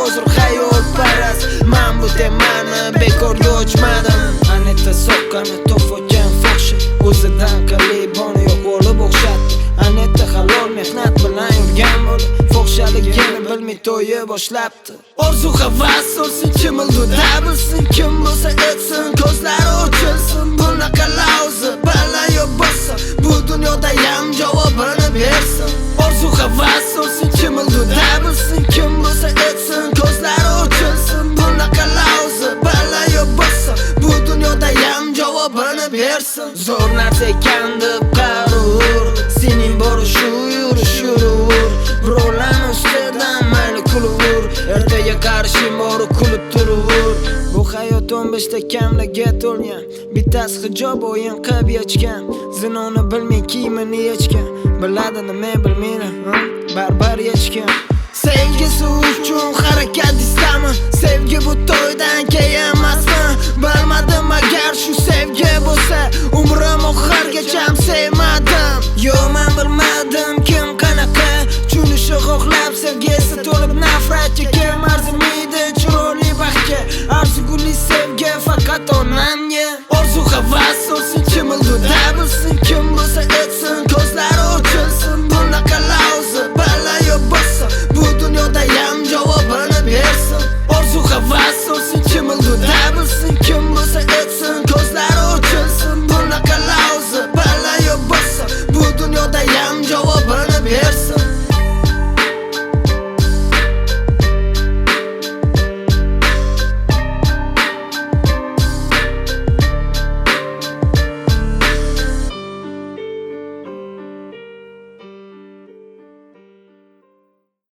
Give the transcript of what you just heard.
hozir hayot parast. Men bu temani bekorga ochmadim. Anita soqqani to'fokan fohshi, o'zidan qalboni yo'q bo'lib o'xshatdi. Anita halol mehnat bilan yurgan bo'ldi, fohshaligini bilmay to'yib boshlabdi. Orzu havas olsin, kim ilduda bilsin, kim bo'lsa etsin, ko'zlari ochilsin. Bunaqa lauzi bala yo bo'lsa, bu dunyoda ham javobini bersin. Orzu havas olsin, kim ilduda bilsin, kim bo'lsa etsin, ko'zlari ochilsin. Bunaqa lauzi bala yo bo'lsa, bu dunyoda ham javobini bersin. Zo'r narsa ekan deb qarur, sening bori shu yurish yurur. Birovlarni ustidan mayli kulur, ertaga qarshi bori kulib turur. Bu hayot 15 ta kamlarga to'lgan, bittasi hijob o'yin qilib yechgan. Zinoni bilmay kiyimini yechgan, biladi nima bilmaydi, barbar yechgan. Sevgisi uchun